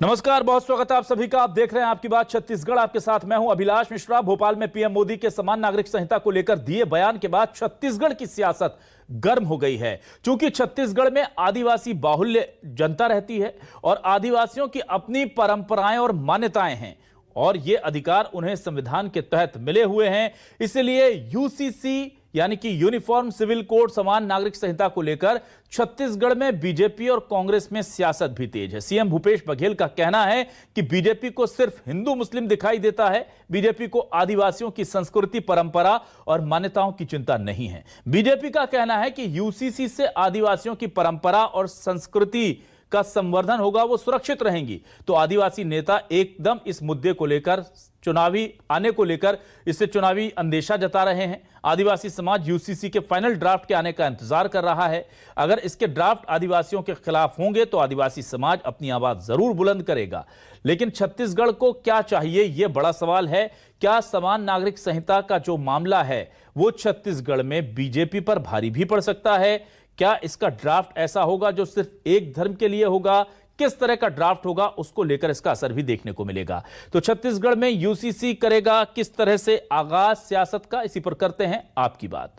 नमस्कार, बहुत स्वागत है आप सभी का। आप देख रहे हैं आपकी बात छत्तीसगढ़। आपके साथ मैं हूं अभिलाष मिश्रा। भोपाल में पीएम मोदी के समान नागरिक संहिता को लेकर दिए बयान के बाद छत्तीसगढ़ की सियासत गर्म हो गई है। क्योंकि छत्तीसगढ़ में आदिवासी बाहुल्य जनता रहती है और आदिवासियों की अपनी परंपराएं और मान्यताएं हैं और ये अधिकार उन्हें संविधान के तहत मिले हुए हैं। इसलिए यूसीसी यानी कि यूनिफॉर्म सिविल कोड समान नागरिक संहिता को लेकर छत्तीसगढ़ में बीजेपी और कांग्रेस में सियासत भी तेज है। सीएम भूपेश बघेल का कहना है कि बीजेपी को सिर्फ हिंदू मुस्लिम दिखाई देता है, बीजेपी को आदिवासियों की संस्कृति, परंपरा और मान्यताओं की चिंता नहीं है। बीजेपी का कहना है कि यूसीसी से आदिवासियों की परंपरा और संस्कृति का संवर्धन होगा, वो सुरक्षित रहेंगी। तो आदिवासी नेता एकदम इस मुद्दे को लेकर चुनावी आने को लेकर इससे चुनावी अंदेशा जता रहे हैं। आदिवासी समाज यूसीसी के फाइनल ड्राफ्ट के आने का इंतजार कर रहा है। अगर इसके ड्राफ्ट आदिवासियों के खिलाफ होंगे तो आदिवासी समाज अपनी आवाज जरूर बुलंद करेगा। लेकिन छत्तीसगढ़ को क्या चाहिए, यह बड़ा सवाल है। क्या समान नागरिक संहिता का जो मामला है वो छत्तीसगढ़ में बीजेपी पर भारी भी पड़ सकता है? क्या इसका ड्राफ्ट ऐसा होगा जो सिर्फ एक धर्म के लिए होगा? किस तरह का ड्राफ्ट होगा, उसको लेकर इसका असर भी देखने को मिलेगा। तो छत्तीसगढ़ में यूसीसी करेगा किस तरह से आगाज सियासत का, इसी पर करते हैं आपकी बात।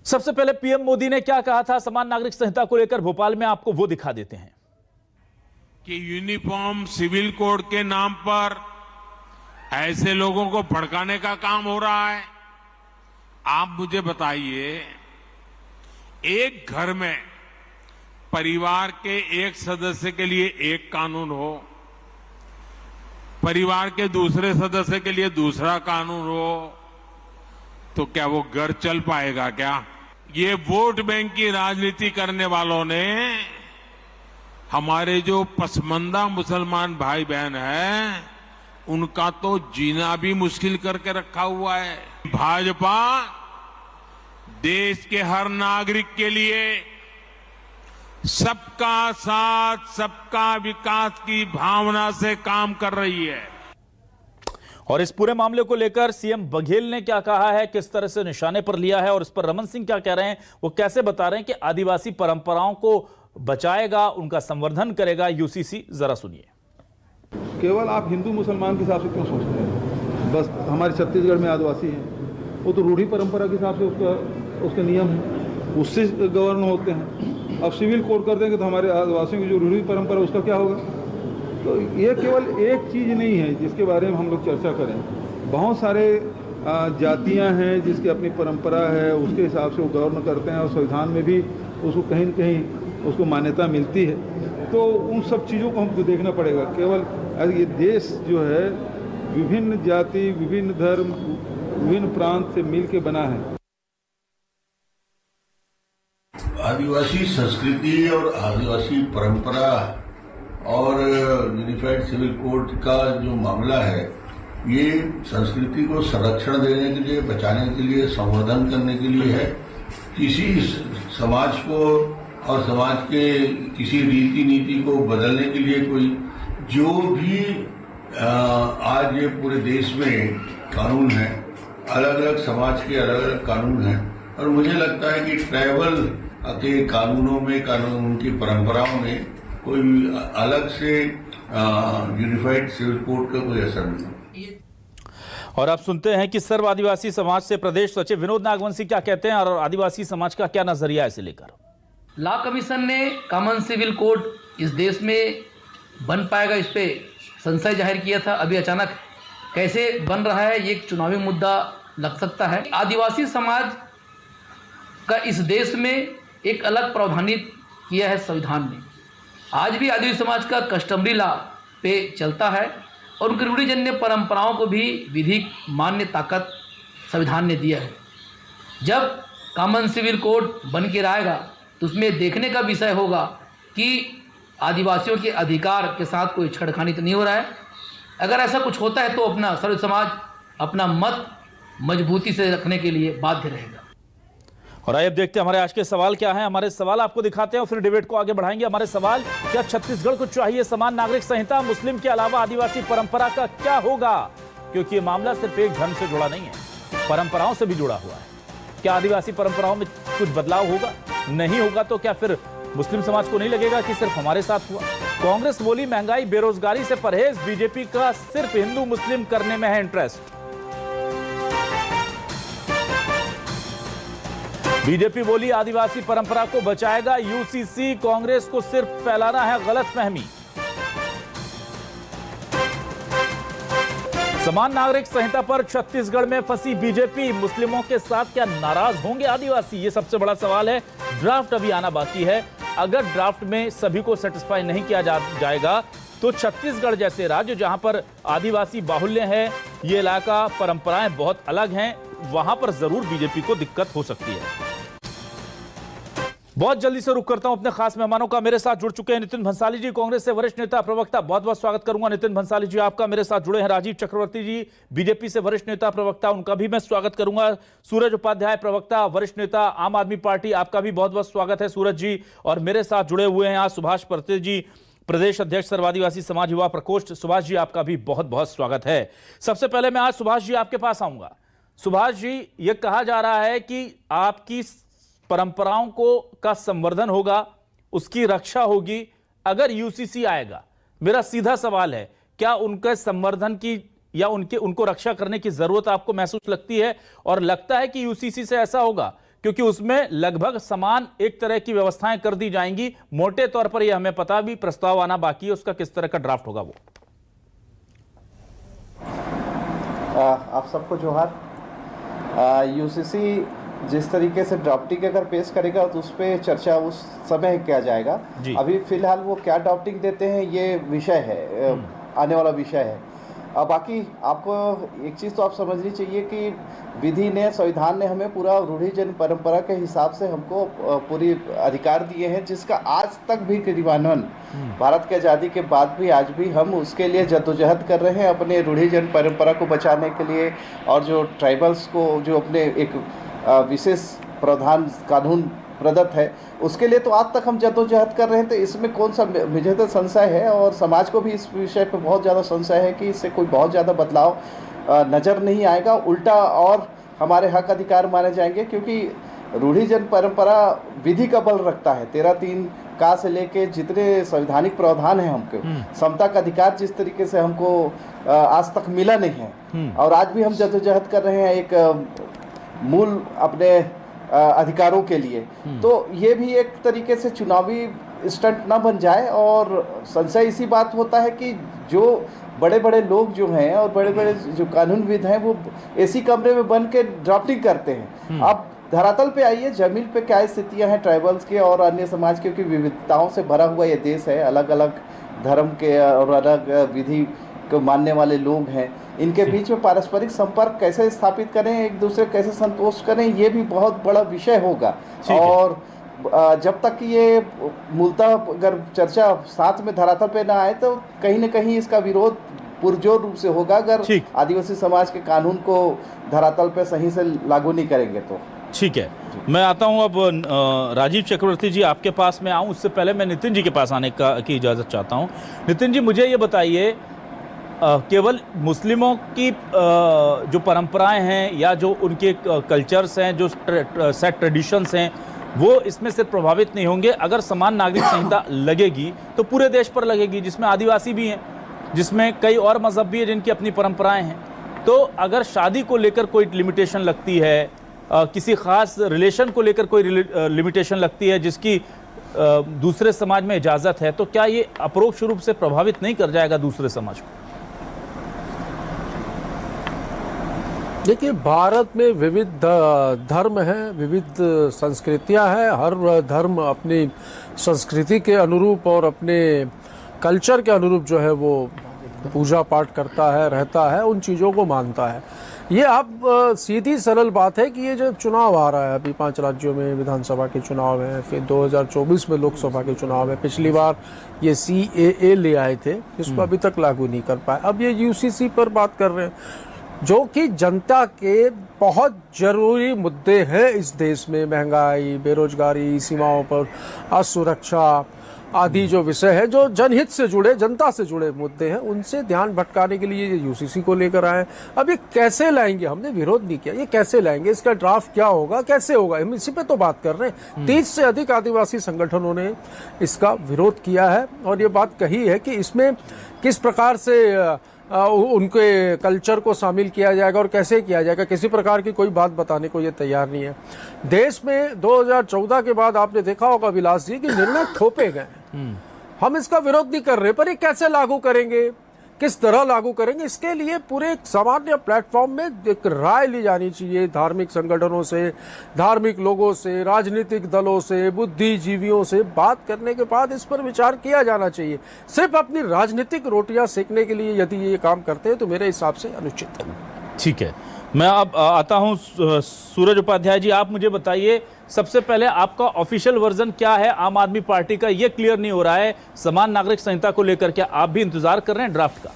सबसे पहले पीएम मोदी ने क्या कहा था समान नागरिक संहिता को लेकर भोपाल में, आपको वो दिखा देते हैं कि यूनिफॉर्म सिविल कोड के नाम पर ऐसे लोगों को भड़काने का काम हो रहा है। आप मुझे बताइए, एक घर में परिवार के एक सदस्य के लिए एक कानून हो, परिवार के दूसरे सदस्य के लिए दूसरा कानून हो, तो क्या वो घर चल पाएगा? क्या ये वोट बैंक की राजनीति करने वालों ने हमारे जो पसमंदा मुसलमान भाई बहन हैं उनका तो जीना भी मुश्किल करके रखा हुआ है। भाजपा देश के हर नागरिक के लिए सबका साथ, सबका विकास की भावना से काम कर रही है। और इस पूरे मामले को लेकर सीएम बघेल ने क्या कहा है, किस तरह से निशाने पर लिया है और इस पर रमन सिंह क्या कह रहे हैं, वो कैसे बता रहे हैं कि आदिवासी परंपराओं को बचाएगा, उनका संवर्धन करेगा यूसीसी, जरा सुनिए। केवल आप हिंदू मुसलमान के हिसाब से क्यों सोचते हैं? बस हमारे छत्तीसगढ़ में आदिवासी हैं, वो तो रूढ़ी परंपरा के हिसाब से उसके नियम हैं, उससे गवर्न होते हैं। अब सिविल कोड कर देंगे तो हमारे आदिवासियों की जो रूढ़ी परंपरा उसका क्या होगा? तो ये केवल एक चीज़ नहीं है जिसके बारे में हम लोग चर्चा करें। बहुत सारे जातियाँ हैं जिसकी अपनी परंपरा है, उसके हिसाब से वो गवर्न करते हैं और संविधान में भी उसको कहीं न कहीं उसको मान्यता मिलती है। तो उन सब चीज़ों को हमको देखना पड़ेगा। केवल ये देश जो है विभिन्न जाति, विभिन्न धर्म, विभिन्न प्रांत से मिल के बना है। आदिवासी संस्कृति और आदिवासी परंपरा और यूनिफाइड सिविल कोड का जो मामला है, ये संस्कृति को संरक्षण देने के लिए, बचाने के लिए, संवर्धन करने के लिए है। किसी समाज को और समाज के किसी रीति नीति को बदलने के लिए कोई जो भी आज ये पूरे देश में कानून है, अलग अलग समाज के अलग अलग कानून हैं और मुझे लगता है कि ट्राइबल के कानूनों में, उनकी परंपराओं में कोई अलग से यूनिफाइड सिविल कोड का कोई असर नहीं। और आप सुनते हैं कि सर्व आदिवासी समाज से प्रदेश सचिव विनोद नागवंशी क्या कहते हैं और आदिवासी समाज का क्या नजरिया है इसे लेकर। लॉ कमीशन ने कॉमन सिविल कोड इस देश में बन पाएगा, इस पे संशय जाहिर किया था। अभी अचानक कैसे बन रहा है, ये एक चुनावी मुद्दा लग सकता है। आदिवासी समाज का इस देश में एक अलग प्रावधान किया है संविधान ने। आज भी आदिवासी समाज का कस्टमरी लॉ पे चलता है और उनकी रूढ़िजन्य परंपराओं को भी विधिक मान्य ताकत संविधान ने दिया है। जब कॉमन सिविल कोड बन के आएगा तो उसमें देखने का विषय होगा कि आदिवासियों के अधिकार के साथ कोई छेड़खानी तो नहीं हो रहा है। अगर ऐसा कुछ होता है तो अपना सर्व समाज अपना मत मजबूती से रखने के लिए बाध्य रहेगा। और आइए अब देखते हैं हमारे आज के सवाल क्या है। हमारे सवाल आपको दिखाते हैं और फिर डिबेट को आगे बढ़ाएंगे। हमारे सवाल, क्या छत्तीसगढ़ को चाहिए समान नागरिक संहिता? मुस्लिम के अलावा आदिवासी परंपरा का क्या होगा? क्योंकि ये मामला सिर्फ एक धर्म से जुड़ा नहीं है, परंपराओं से भी जुड़ा हुआ है। क्या आदिवासी परंपराओं में कुछ बदलाव होगा? नहीं होगा तो क्या फिर मुस्लिम समाज को नहीं लगेगा कि सिर्फ हमारे साथ हुआ? कांग्रेस बोली महंगाई बेरोजगारी से परहेज, बीजेपी का सिर्फ हिंदू मुस्लिम करने में है इंटरेस्ट। बीजेपी बोली आदिवासी परंपरा को बचाएगा यूसीसी, कांग्रेस को सिर्फ फैलाना है गलतफहमी। समान नागरिक संहिता पर छत्तीसगढ़ में फंसी बीजेपी, मुस्लिमों के साथ क्या नाराज होंगे आदिवासी? ये सबसे बड़ा सवाल है। ड्राफ्ट अभी आना बाकी है। अगर ड्राफ्ट में सभी को सेटिस्फाई नहीं किया जाएगा तो छत्तीसगढ़ जैसे राज्य जहां पर आदिवासी बाहुल्य है, ये इलाका परंपराएं बहुत अलग हैं, वहां पर जरूर बीजेपी को दिक्कत हो सकती है। बहुत जल्दी से रुक करता हूं अपने खास मेहमानों का। मेरे साथ जुड़ चुके हैं नितिन भंसाली जी, कांग्रेस से वरिष्ठ नेता प्रवक्ता। बहुत बहुत स्वागत करूंगा नितिन भंसाली जी आपका। मेरे साथ जुड़े हैं राजीव चक्रवर्ती जी, बीजेपी से वरिष्ठ नेता प्रवक्ता, उनका भी मैं स्वागत करूंगा। सूरज उपाध्याय प्रवक्ता, वरिष्ठ नेता आम आदमी पार्टी, आपका भी बहुत बहुत स्वागत है सूरज जी। और मेरे साथ जुड़े हुए हैं आज सुभाष परते जी, प्रदेश अध्यक्ष सर्वादिवासी समाज युवा प्रकोष्ठ। सुभाष जी आपका भी बहुत बहुत स्वागत है। सबसे पहले मैं आज सुभाष जी आपके पास आऊंगा। सुभाष जी, यह कहा जा रहा है कि आपकी परंपराओं का संवर्धन होगा, उसकी रक्षा होगी अगर यूसीसी आएगा। मेरा सीधा सवाल है, क्या उनके संवर्धन की या उनको रक्षा करने की जरूरत आपको महसूस लगती है? और लगता है कि यूसीसी से ऐसा होगा क्योंकि उसमें लगभग समान एक तरह की व्यवस्थाएं कर दी जाएंगी। मोटे तौर पर यह हमें पता भी, प्रस्ताव आना बाकी है, उसका किस तरह का ड्राफ्ट होगा वो। आप सबको जोहार। यूसीसी जिस तरीके से ड्राफ्टिंग अगर पेश करेगा तो उस पर चर्चा उस समय किया जाएगा। अभी फिलहाल वो क्या ड्राफ्टिंग देते हैं ये विषय है, आने वाला विषय है। बाकी आपको एक चीज़ तो आप समझनी चाहिए कि विधि ने, संविधान ने हमें पूरा रूढ़िजन परंपरा के हिसाब से हमको पूरी अधिकार दिए हैं, जिसका आज तक भी क्रियान्वयन भारत की आज़ादी के बाद भी आज भी हम उसके लिए जद्दोजहद कर रहे हैं, अपने रूढ़िजन परंपरा को बचाने के लिए। और जो ट्राइबल्स को जो अपने एक विशेष प्रावधान कानून प्रदत्त है उसके लिए तो आज तक हम जद्दोजहद कर रहे हैं। तो इसमें कौन सा मुझे तो संशय है, और समाज को भी इस विषय पर बहुत ज़्यादा संशय है कि इससे कोई बहुत ज़्यादा बदलाव नज़र नहीं आएगा। उल्टा और हमारे हक अधिकार माने जाएंगे, क्योंकि रूढ़िजन परंपरा विधि का बल रखता है। 13(3) का से लेके जितने संवैधानिक प्रावधान हैं हमको, समता का अधिकार जिस तरीके से हमको आज तक मिला नहीं है, और आज भी हम जद्दोजहद कर रहे हैं एक मूल अपने अधिकारों के लिए। तो ये भी एक तरीके से चुनावी स्टंट ना बन जाए। और संशय इसी बात होता है कि जो बड़े बड़े लोग जो हैं और बड़े बड़े जो कानूनविद हैं वो एसी कमरे में बन के ड्राफ्टिंग करते हैं। अब धरातल पे आइए, जमीन पे क्या स्थितियां हैं ट्राइबल्स के और अन्य समाज के, क्योंकि विविधताओं से भरा हुआ ये देश है। अलग अलग धर्म के और अलग विधि को मानने वाले लोग हैं, इनके बीच में पारस्परिक संपर्क कैसे स्थापित करें, एक दूसरे कैसे संतोष करें, ये भी बहुत बड़ा विषय होगा। और जब तक ये मूलतः अगर चर्चा साथ में धरातल पे ना आए तो कहीं न कहीं इसका विरोध पुरजोर रूप से होगा, अगर आदिवासी समाज के कानून को धरातल पे सही से लागू नहीं करेंगे तो। ठीक है, मैं आता हूं अब राजीव चक्रवर्ती जी आपके पास में आऊं, उससे पहले मैं नितिन जी के पास आने की इजाज़त चाहता हूं। नितिन जी, मुझे ये बताइए, केवल मुस्लिमों की जो परंपराएं हैं या जो उनके कल्चर्स हैं, जो सेट ट्रेडिशंस हैं, वो इसमें से प्रभावित नहीं होंगे। अगर समान नागरिक संहिता लगेगी तो पूरे देश पर लगेगी, जिसमें आदिवासी भी हैं, जिसमें कई और मजहब भी हैं जिनकी अपनी परंपराएं हैं। तो अगर शादी को लेकर कोई लिमिटेशन लगती है, किसी खास रिलेशन को लेकर कोई लिमिटेशन लगती है जिसकी दूसरे समाज में इजाज़त है, तो क्या ये अपरोक्ष रूप से प्रभावित नहीं कर जाएगा दूसरे समाज को? देखिए, भारत में विविध धर्म हैं, विविध संस्कृतियां हैं। हर धर्म अपनी संस्कृति के अनुरूप और अपने कल्चर के अनुरूप जो है वो पूजा पाठ करता है, रहता है, उन चीज़ों को मानता है। ये आप सीधी सरल बात है कि ये जो चुनाव आ रहा है, अभी 5 राज्यों में विधानसभा के चुनाव हैं, फिर 2024 में लोकसभा के चुनाव है। पिछली बार ये CAA ले आए थे, जिसको अभी तक लागू नहीं कर पाए। अब ये UCC पर बात कर रहे हैं। जो कि जनता के बहुत जरूरी मुद्दे हैं इस देश में, महंगाई, बेरोजगारी, सीमाओं पर असुरक्षा आदि जो विषय है, जो जनहित से जुड़े, जनता से जुड़े मुद्दे हैं, उनसे ध्यान भटकाने के लिए ये यूसीसी को लेकर आए। अब ये कैसे लाएंगे, हमने विरोध नहीं किया, ये कैसे लाएंगे, इसका ड्राफ्ट क्या होगा, कैसे होगा, हम इसी पे तो बात कर रहे हैं। 30 से अधिक आदिवासी संगठनों ने इसका विरोध किया है और ये बात कही है कि इसमें किस प्रकार से उनके कल्चर को शामिल किया जाएगा और कैसे किया जाएगा, किसी प्रकार की कोई बात बताने को ये तैयार नहीं है। देश में 2014 के बाद आपने देखा होगा विलास जी कि निर्णय थोपे गए। हम इसका विरोध नहीं कर रहे, पर ये कैसे लागू करेंगे, किस तरह लागू करेंगे, इसके लिए पूरे सामान्य प्लेटफॉर्म में एक राय ली जानी चाहिए, धार्मिक संगठनों से, धार्मिक लोगों से, राजनीतिक दलों से, बुद्धिजीवियों से बात करने के बाद इस पर विचार किया जाना चाहिए। सिर्फ अपनी राजनीतिक रोटियां सेकने के लिए यदि ये काम करते हैं तो मेरे हिसाब से अनुचित है। ठीक है, मैं अब आता हूं सूरज उपाध्याय जी, आप मुझे बताइए सबसे पहले आपका ऑफिशियल वर्जन क्या है आम आदमी पार्टी का, ये क्लियर नहीं हो रहा है समान नागरिक संहिता को लेकर, क्या आप भी इंतजार कर रहे हैं ड्राफ्ट का?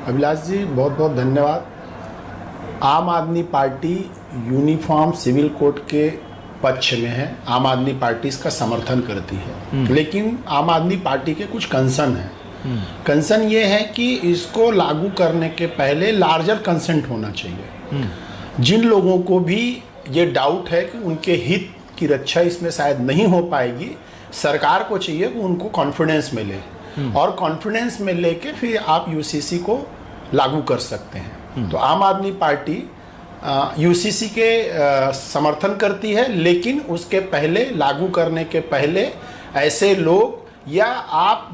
अभिलाष जी बहुत बहुत धन्यवाद। आम आदमी पार्टी यूनिफॉर्म सिविल कोड के पक्ष में है, आम आदमी पार्टी इसका समर्थन करती है, लेकिन आम आदमी पार्टी के कुछ कंसर्न हैं। कंसर्न ये है कि इसको लागू करने के पहले लार्जर कंसेंट होना चाहिए। जिन लोगों को भी ये डाउट है कि उनके हित की रक्षा इसमें शायद नहीं हो पाएगी, सरकार को चाहिए कि उनको कॉन्फिडेंस मिले और कॉन्फिडेंस में लेके फिर आप यूसीसी को लागू कर सकते हैं। तो आम आदमी पार्टी यूसीसी के समर्थन करती है, लेकिन उसके पहले, लागू करने के पहले ऐसे लोग या आप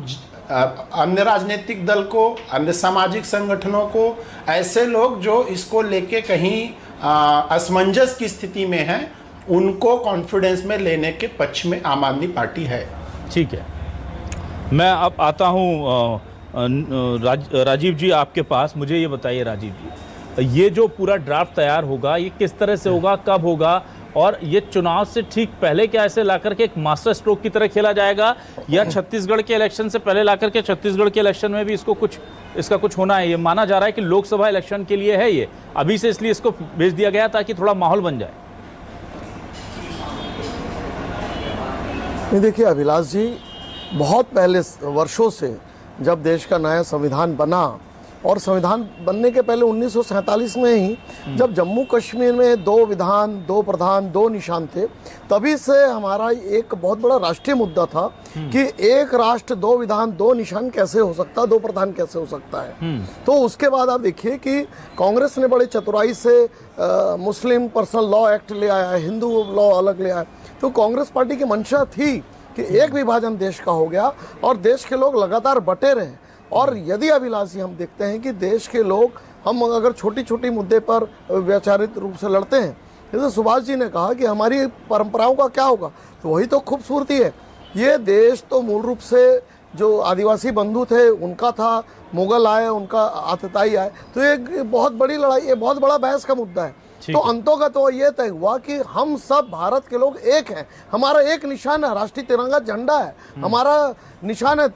अन्य राजनीतिक दल को, अन्य सामाजिक संगठनों को, ऐसे लोग जो इसको लेके कहीं असमंजस की स्थिति में हैं, उनको कॉन्फिडेंस में लेने के पक्ष में आम आदमी पार्टी है। ठीक है, मैं अब आता हूं राजीव जी आपके पास। मुझे ये बताइए राजीव जी, ये जो पूरा ड्राफ्ट तैयार होगा ये किस तरह से होगा, कब होगा, और ये चुनाव से ठीक पहले क्या ऐसे लाकर के एक मास्टर स्ट्रोक की तरह खेला जाएगा, या छत्तीसगढ़ के इलेक्शन से पहले लाकर के छत्तीसगढ़ के इलेक्शन में भी इसका कुछ होना है? ये माना जा रहा है कि लोकसभा इलेक्शन के लिए है ये अभी से, इसलिए इसको भेज दिया गया ताकि थोड़ा माहौल बन जाए। नहीं, देखिए अभिलाष जी, बहुत पहले वर्षों से जब देश का नया संविधान बना, और संविधान बनने के पहले 1947 में ही जब जम्मू कश्मीर में 2 विधान, 2 प्रधान, 2 निशान थे, तभी से हमारा एक बहुत बड़ा राष्ट्रीय मुद्दा था कि एक राष्ट्र 2 विधान 2 निशान कैसे हो सकता है, 2 प्रधान कैसे हो सकता है। तो उसके बाद आप देखिए कि कांग्रेस ने बड़े चतुराई से मुस्लिम पर्सनल लॉ एक्ट ले आया, हिंदू लॉ अलग ले आया। तो कांग्रेस पार्टी की मंशा थी कि एक विभाजन देश का हो गया और देश के लोग लगातार बटे रहे। और यदि अभिलाषी हम देखते हैं कि देश के लोग, हम अगर छोटी छोटी मुद्दे पर वैचारिक रूप से लड़ते हैं, जैसे सुभाष जी ने कहा कि हमारी परंपराओं का क्या होगा, तो वही तो खूबसूरती है। ये देश तो मूल रूप से जो आदिवासी बंधु थे उनका था, मुगल आए, उनका आतताई आए, तो ये बहुत बड़ी लड़ाई, ये बहुत बड़ा बहस का मुद्दा है। तो अंतोगत तो ये तय हुआ कि हम सब भारत के लोग एक हैं, हमारा एक निशान है, राष्ट्रीय तिरंगा झंडा है, हमारा निशान है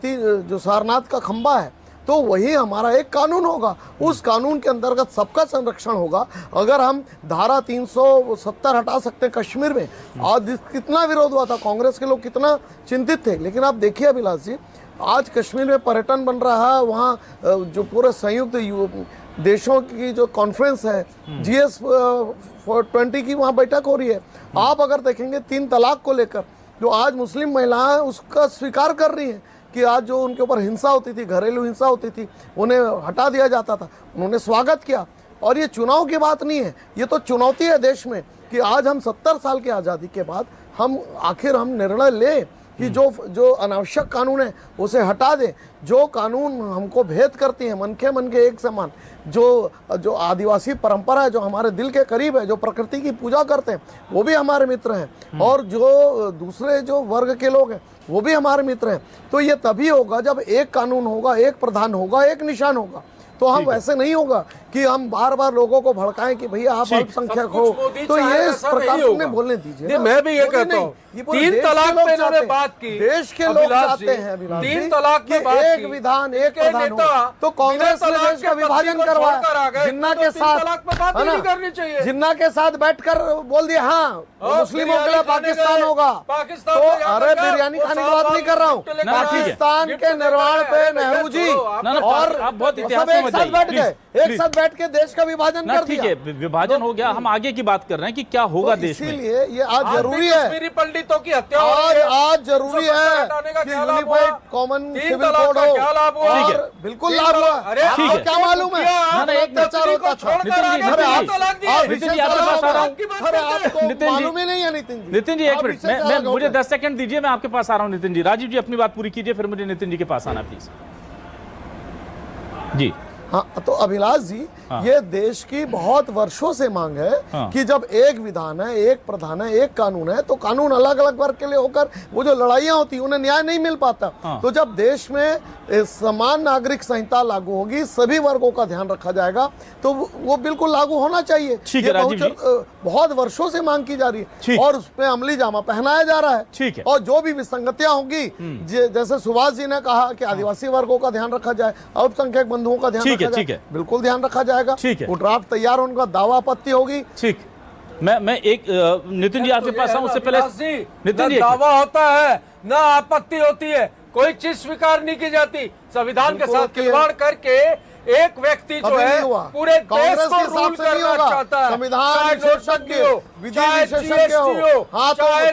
जो सारनाथ का खंबा है, तो वही हमारा एक कानून होगा। उस कानून के अंतर्गत सबका संरक्षण होगा। अगर हम धारा 370 हटा सकते हैं कश्मीर में, आज कितना विरोध हुआ था, कांग्रेस के लोग कितना चिंतित थे, लेकिन आप देखिए अभिलाष जी, आज कश्मीर में पर्यटन बन रहा है, वहाँ जो पूरे संयुक्त देशों की जो कॉन्फ्रेंस है GS20 की वहाँ बैठक हो रही है। आप अगर देखेंगे 3 तलाक को लेकर जो आज मुस्लिम महिलाएं उसका स्वीकार कर रही हैं कि आज जो उनके ऊपर हिंसा होती थी, घरेलू हिंसा होती थी, उन्हें हटा दिया जाता था, उन्होंने स्वागत किया। और ये चुनाव की बात नहीं है, ये तो चुनौती है देश में कि आज हम 70 साल की आज़ादी के बाद हम आखिर हम निर्णय लें कि जो अनावश्यक कानून है उसे हटा दें, जो कानून हमको भेद करती है, मन के एक समान, जो आदिवासी परंपरा है, जो हमारे दिल के करीब है, जो प्रकृति की पूजा करते हैं, वो भी हमारे मित्र हैं, और जो दूसरे जो वर्ग के लोग हैं वो भी हमारे मित्र हैं। तो ये तभी होगा जब एक कानून होगा, एक प्रधान होगा, एक निशान होगा। तो हम वैसे नहीं होगा कि हम बार बार लोगों को भड़काएं कि भैया आप अल्पसंख्यक हो, तो ये इस प्रकार से बोलने दीजिए। नहीं, मैं भी ये कहता हूँ, 3 तलाक पे इन्होंने बात की, देश के लोग चाहते हैं 3 तलाक पे बात एक की, विधान एक प्रधान हो। तो कांग्रेस ने देश का विभाजन करवाया, जिन्ना के साथ जिन्ना के साथ बैठकर बोल दिया हाँ मुस्लिमों के लिए पाकिस्तान होगा। तो अरे बिरयानी खाने की बात नहीं कर रहा हूँ, पाकिस्तान के निर्माण पे नेहरू जी और सब एक साथ बैठ गए, एक साथ बैठ के देश का विभाजन कर दिया। ठीक है, विभाजन हो गया, हम आगे की बात कर रहे हैं कि क्या होगा देश में। इसीलिए ये आज जरूरी है, पंडितों की हत्या आज जरूरी है कि यूनिफाइड कॉमन सिविल कोड हो, और बिल्कुल लाभ हुआ। आपको क्या मालूम है अत्याचार होता था? मालूम ही नहीं है नितिन जी एक मिनट, मैं मुझे 10 सेकंड दीजिए, मैं आपके पास आ रहा हूं। नितिन जी, राजीव जी अपनी बात पूरी कीजिए, फिर मुझे नितिन जी के पास आना प्लीज। जी हाँ, तो अभिलाष जी ये देश की बहुत वर्षों से मांग है कि जब एक विधान है, एक प्रधान है, एक कानून है, तो कानून अलग अलग वर्ग के लिए होकर वो जो लड़ाइयां होती उन्हें न्याय नहीं मिल पाता। तो जब देश में समान नागरिक संहिता लागू होगी, सभी वर्गों का ध्यान रखा जाएगा, तो वो बिल्कुल लागू होना चाहिए। ठीक है, बहुत वर्षों से मांग की जा रही है और उसमें अमली जामा पहनाया जा रहा है। ठीक है, और जो भी विसंगतियां होंगी, जैसे सुभाष जी ने कहा कि आदिवासी वर्गों का ध्यान रखा जाए, अल्पसंख्यक बंधुओं का ध्यान रखा जाए, बिल्कुल ध्यान रखा जाएगा। ठीक है, वो ड्राफ्ट तैयार, उनका दावा आपत्ति होगी। ठीक, मैं एक नितिन जी आपके पास आऊं, उससे पहले नितिन जी, दावा होता है ना आपत्ति होती है, कोई चीज स्वीकार नहीं की जाती। संविधान के साथ खिलवाड़ करके एक व्यक्ति जो है पूरे देश को रूल करना चाहता है, संविधान विशेषज्ञ हो, विधि विशेषज्ञ हो, चाहे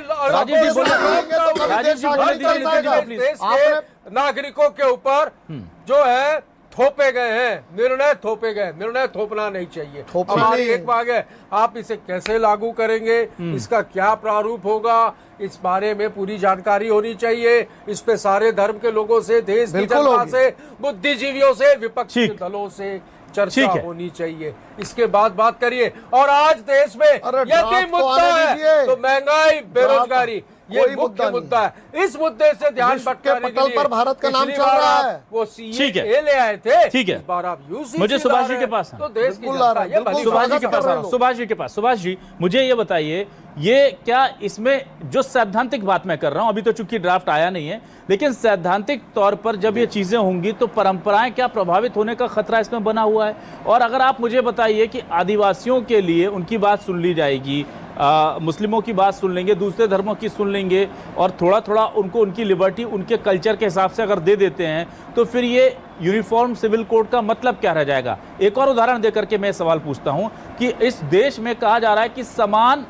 देश के नागरिकों के ऊपर जो है थोपे गए हैं, निर्णय थोपे गए, निर्णय थोपना नहीं चाहिए। हमारी एक मांग है, आप इसे कैसे लागू करेंगे, इसका क्या प्रारूप होगा, इस बारे में पूरी जानकारी होनी चाहिए। इस पे सारे धर्म के लोगों से, देश की जनता से, बुद्धिजीवियों से, विपक्षी दलों से चर्चा होनी चाहिए। इसके बाद बात करिए। और आज देश में यदि मुद्दा है तो महंगाई, बेरोजगारी, ये मुख्य मुद्दा है। इस मुद्दे से ध्यान भटकाने के लिए पर भारत का नाम चल रहा है, वो सीए ले आए थे। ठीक है, इस बार आप यूसी मुझे सुभाष जी के पास, तो देश की सुभाष जी के पास आ रहा हूं, सुभाष जी के पास। सुभाष जी, मुझे ये बताइए, ये क्या इसमें जो सैद्धांतिक बात मैं कर रहा हूं, अभी तो चूंकि ड्राफ्ट आया नहीं है, लेकिन सैद्धांतिक तौर पर जब ये चीजें होंगी तो परंपराएं क्या प्रभावित होने का खतरा इसमें बना हुआ है? और अगर आप मुझे बताइए कि आदिवासियों के लिए उनकी बात सुन ली जाएगी, मुस्लिमों की बात सुन लेंगे, दूसरे धर्मों की सुन लेंगे, और थोड़ा थोड़ा उनको उनकी लिबर्टी उनके कल्चर के हिसाब से अगर दे देते हैं, तो फिर ये यूनिफॉर्म सिविल कोड का मतलब क्या रह जाएगा? एक और उदाहरण देकर के मैं सवाल पूछता हूं कि इस देश में कहा जा रहा है कि समान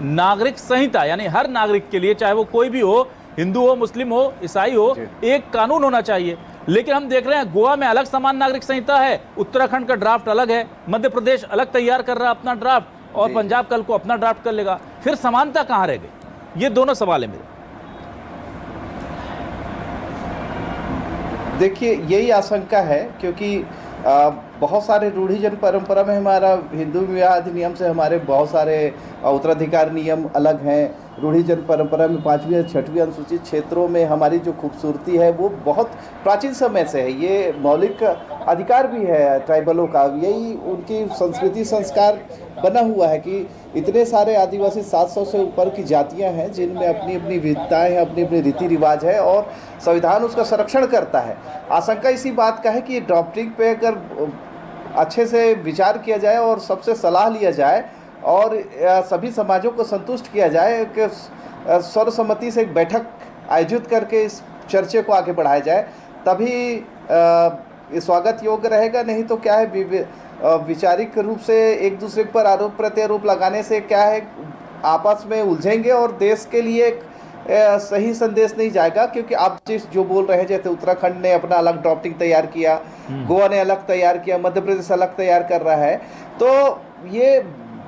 नागरिक संहिता, यानी हर नागरिक के लिए, चाहे वो कोई भी हो, हिंदू हो, मुस्लिम हो, ईसाई हो, एक कानून होना चाहिए। लेकिन हम देख रहे हैं गोवा में अलग समान नागरिक संहिता है, उत्तराखंड का ड्राफ्ट अलग है, मध्य प्रदेश अलग तैयार कर रहा है अपना ड्राफ्ट, और पंजाब कल को अपना ड्राफ्ट कर लेगा। फिर समानता कहां रह गई? ये दोनों सवाल है मेरे। देखिए, यही आशंका है, क्योंकि बहुत सारे रूढ़िजन परंपरा में हमारा हिंदू विवाह अधिनियम से हमारे बहुत सारे उत्तराधिकार नियम अलग हैं। रूढ़िजन परंपरा में 5वीं और 6वीं अनुसूचित क्षेत्रों में हमारी जो खूबसूरती है वो बहुत प्राचीन समय से है। ये मौलिक अधिकार भी है ट्राइबलों का, यही उनकी संस्कृति संस्कार बना हुआ है कि इतने सारे आदिवासी 700 से ऊपर की जातियां हैं जिनमें अपनी अपनी विविधताएं हैं, अपनी अपनी रीति रिवाज है, और संविधान उसका संरक्षण करता है। आशंका इसी बात का है कि ड्राफ्टिंग पे अगर अच्छे से विचार किया जाए और सबसे सलाह लिया जाए और सभी समाजों को संतुष्ट किया जाए कि सर्वसम्मति से एक बैठक आयोजित करके इस चर्चे को आगे बढ़ाया जाए, तभी स्वागत योग्य रहेगा। नहीं तो क्या है, वैचारिक रूप से एक दूसरे पर आरोप प्रत्यारोप लगाने से क्या है, आपस में उलझेंगे और देश के लिए एक सही संदेश नहीं जाएगा। क्योंकि आप जो बोल रहे हैं, जैसे उत्तराखंड ने अपना अलग ड्राफ्टिंग तैयार किया, गोवा ने अलग तैयार किया, मध्य प्रदेश अलग तैयार कर रहा है, तो ये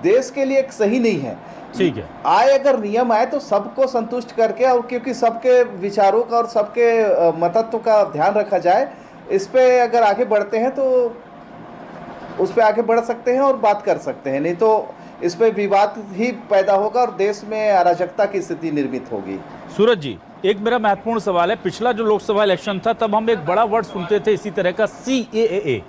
देश के लिए एक सही नहीं है। ठीक है, आए अगर नियम आए तो सबको संतुष्ट करके, और क्योंकि सबके विचारों का और सबके मतत्व का ध्यान रखा जाए, इस पे अगर आगे बढ़ते हैं तो उस पे आगे बढ़ सकते हैं और बात कर सकते हैं, नहीं तो इस पे विवाद ही पैदा होगा और देश में अराजकता की स्थिति निर्मित होगी। सूरज जी, एक मेरा महत्वपूर्ण सवाल है, पिछला जो लोकसभा इलेक्शन था तब हम एक बड़ा वर्ड सुनते थे इसी तरह का, CAA,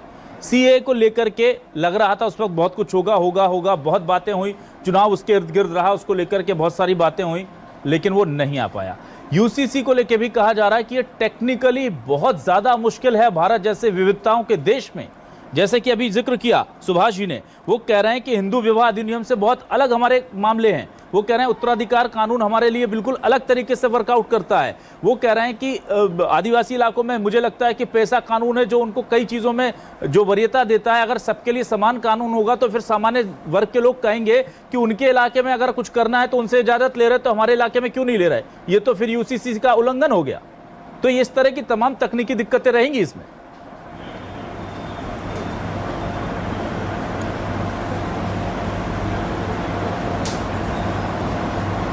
सीए को लेकर के लग रहा था उस वक्त बहुत कुछ होगा, बहुत बातें हुई, चुनाव उसके इर्द गिर्द रहा, उसको लेकर के बहुत सारी बातें हुई, लेकिन वो नहीं आ पाया। यूसीसी को लेकर भी कहा जा रहा है कि ये टेक्निकली बहुत ज्यादा मुश्किल है भारत जैसे विविधताओं के देश में। जैसे कि अभी जिक्र किया सुभाष जी ने, वो कह रहे हैं कि हिंदू विवाह अधिनियम से बहुत अलग हमारे मामले हैं। वो कह रहे हैं उत्तराधिकार कानून हमारे लिए बिल्कुल अलग तरीके से वर्कआउट करता है। वो कह रहे हैं कि आदिवासी इलाकों में मुझे लगता है कि पैसा कानून है जो उनको कई चीज़ों में जो वरीयता देता है। अगर सबके लिए समान कानून होगा तो फिर सामान्य वर्ग के लोग कहेंगे कि उनके इलाके में अगर कुछ करना है तो उनसे इजाज़त ले रहे, तो हमारे इलाके में क्यों नहीं ले रहे? ये तो फिर यूसीसी का उल्लंघन हो गया। तो इस तरह की तमाम तकनीकी दिक्कतें रहेंगी इसमें।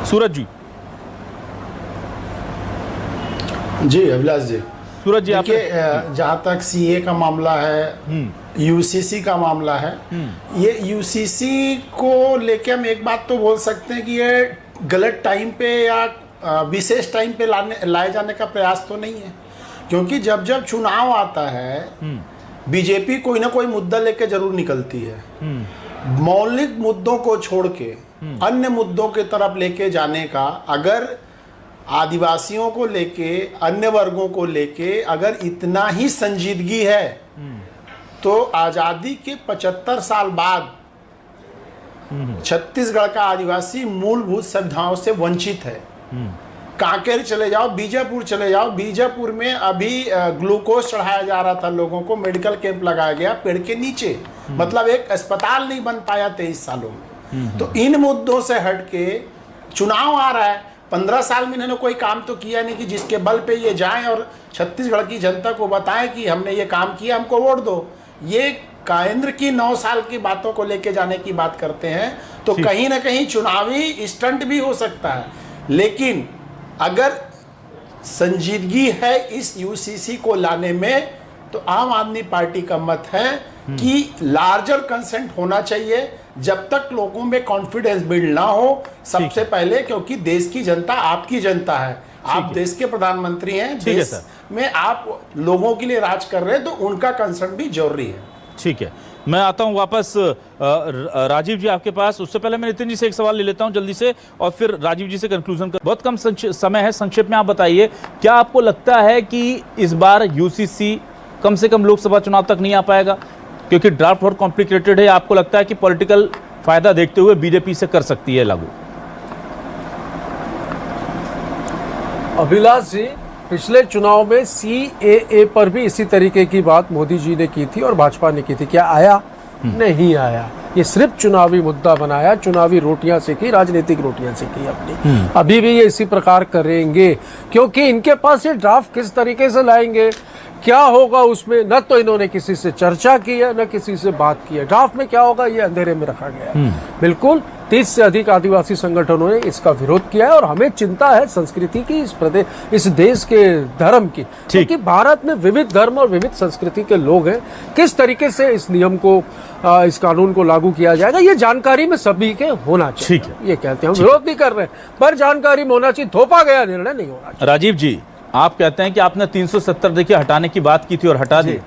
सूरज जी। जी अभिलाष जी, सूरज जी, देखिए जहाँ तक सीए का मामला है, यूसीसी का मामला है, ये यूसीसी को लेके हम एक बात तो बोल सकते हैं कि ये गलत टाइम पे या विशेष टाइम पे लाए जाने का प्रयास तो नहीं है, क्योंकि जब जब चुनाव आता है बीजेपी कोई ना कोई मुद्दा लेके जरूर निकलती है। मौलिक मुद्दों को छोड़ के अन्य मुद्दों के तरफ लेके जाने का, अगर आदिवासियों को लेके, अन्य वर्गों को लेके अगर इतना ही संजीदगी है तो आजादी के 75 साल बाद छत्तीसगढ़ का आदिवासी मूलभूत सुविधाओं से वंचित है। कांकेर चले जाओ, बीजापुर चले जाओ, बीजापुर में अभी ग्लूकोज चढ़ाया जा रहा था लोगों को, मेडिकल कैंप लगाया गया पेड़ के नीचे, मतलब एक अस्पताल नहीं बन पाया 23 सालों में। तो इन मुद्दों से हटके चुनाव आ रहा है, 15 साल में इन्होंने कोई काम तो किया नहीं कि जिसके बल पे ये जाएं और छत्तीसगढ़ की जनता को बताएं कि हमने ये काम किया, हमको वोट दो। ये केंद्र की 9 साल की बातों को लेके जाने की बात करते हैं, तो कहीं ना कहीं चुनावी स्टंट भी हो सकता है। लेकिन अगर संजीदगी है इस यूसीसी को लाने में, तो आम आदमी पार्टी का मत है कि लार्जर कंसेंट होना चाहिए जब तक लोगों में कॉन्फिडेंस बिल्ड ना हो, सबसे पहले, क्योंकि देश की जनता आपकी जनता है, आप देश के प्रधानमंत्री हैं, देश में आप लोगों के लिए राज कर रहे हैं, तो उनका कंसर्न भी जरूरी है। ठीक है, मैं आता हूं वापस राजीव जी आपके पास। उससे पहले मैं नितिन जी से एक सवाल ले लेता हूं जल्दी से, और फिर राजीव जी से कंक्लूजन कर। बहुत कम समय है, संक्षेप में आप बताइए, क्या आपको लगता है कि इस बार यूसीसी कम से कम लोकसभा चुनाव तक नहीं आ पाएगा, क्योंकि ड्राफ्ट बहुत कॉम्प्लिकेटेड है? आपको लगता है कि पॉलिटिकल फायदा देखते हुए बीजेपी से कर सकती है लागू? अभिलाष जी, पिछले चुनाव में सीएए पर भी इसी तरीके की बात मोदी जी ने की थी और भाजपा ने की थी। क्या आया? नहीं आया। ये सिर्फ चुनावी मुद्दा बनाया, चुनावी रोटियां सेकी, राजनीतिक रोटियां सेकी अपनी। अभी भी ये इसी प्रकार करेंगे, क्योंकि इनके पास ये ड्राफ्ट किस तरीके से लाएंगे, क्या होगा उसमें, न तो इन्होंने किसी से चर्चा की है, न किसी से बात की है। ड्राफ्ट में क्या होगा ये अंधेरे में रखा गया है। बिल्कुल 30 से अधिक आदिवासी संगठनों ने इसका विरोध किया है, और हमें चिंता है संस्कृति की, इस देश के धर्म की, क्योंकि भारत में विविध धर्म और विविध संस्कृति के लोग हैं। किस तरीके से इस नियम को, इस कानून को लागू किया जाएगा, ये जानकारी में सभी के होना चाहिए। ठीक है, ये कहते हैं, हम विरोध नहीं कर रहे हैं, पर जानकारी में होना चाहिए। थोपा गया निर्णय नहीं होना चाहिए। राजीव जी, आप कहते हैं कि आपने 370 देखिए हटाने की बात की थी और हटा दी,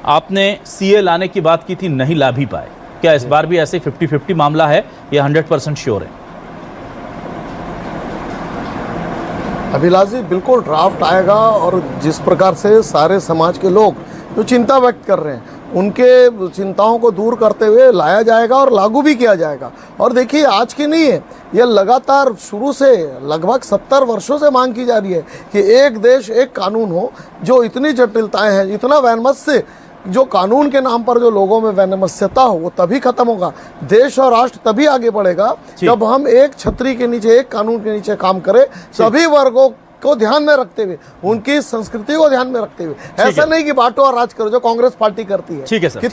आपने सीए लाने की बात की थी, नहीं ला भी पाए। क्या इस बार भी ऐसे 50-50 मामला है या 100% श्योर है? अभिलाष जी, बिल्कुल ड्राफ्ट आएगा, और जिस प्रकार से सारे समाज के लोग जो चिंता व्यक्त कर रहे हैं, उनके चिंताओं को दूर करते हुए लाया जाएगा और लागू भी किया जाएगा। और देखिए, आज की नहीं है, यह लगातार शुरू से लगभग 70 वर्षों से मांग की जा रही है कि एक देश एक कानून हो। जो इतनी जटिलताएं हैं, इतना वैमनस्य, जो कानून के नाम पर जो लोगों में वैमनस्यता हो, वो तभी खत्म होगा। देश और राष्ट्र तभी आगे बढ़ेगा जब हम एक छतरी के नीचे, एक कानून के नीचे काम करें, सभी वर्गों को ध्यान में रखते हुए, उनकी संस्कृति को ध्यान में रखते हुए। ऐसा नहीं कि बांटो और राज करो, जो कांग्रेस पार्टी करती है। ठीक है सर, कि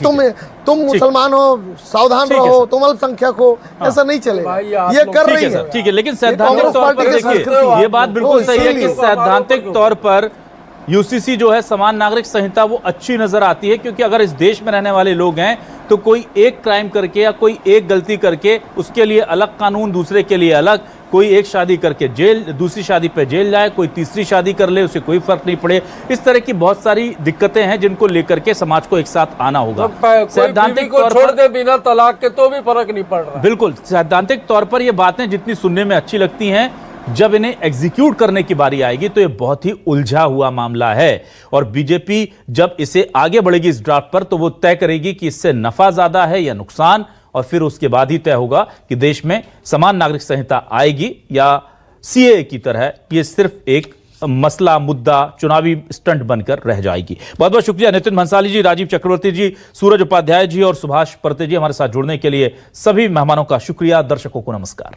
तुम मुसलमान हो, सावधान रहो, तुम अल्पसंख्यक हो, ऐसा नहीं चलेगा। ये कर रही है। ठीक है, लेकिन सैद्धांतिक तौर पर देखिए, ये बात बिल्कुल सही है कि सैद्धांतिक तौर पर यूसीसी जो है समान नागरिक संहिता वो अच्छी नजर आती है, क्योंकि अगर इस देश में रहने वाले लोग हैं तो कोई एक क्राइम करके या कोई एक गलती करके उसके लिए अलग कानून, दूसरे के लिए अलग, कोई एक शादी करके जेल, दूसरी शादी पे जेल जाए, कोई तीसरी शादी कर ले, उसे कोई फर्क नहीं पड़े। इस तरह की बहुत सारी दिक्कतें हैं जिनको लेकर के समाज को एक साथ आना होगा। सैद्धांतिक को छोड़ दे बिना तलाक के तो भी फर्क नहीं पड़ रहा। बिल्कुल, सैद्धांतिक तौर पर ये बातें जितनी सुनने में अच्छी लगती हैं, जब इन्हें एग्जीक्यूट करने की बारी आएगी तो ये बहुत ही उलझा हुआ मामला है। और बीजेपी जब इसे आगे बढ़ेगी इस ड्राफ्ट पर, तो वो तय करेगी कि इससे नफा ज्यादा है या नुकसान, और फिर उसके बाद ही तय होगा कि देश में समान नागरिक संहिता आएगी या सीएए की तरह ये सिर्फ एक मसला, मुद्दा, चुनावी स्टंट बनकर रह जाएगी। बहुत बहुत शुक्रिया नितिन भंसाली जी, राजीव चक्रवर्ती जी, सूरज उपाध्याय जी और सुभाष परते जी हमारे साथ जुड़ने के लिए। सभी मेहमानों का शुक्रिया। दर्शकों को नमस्कार।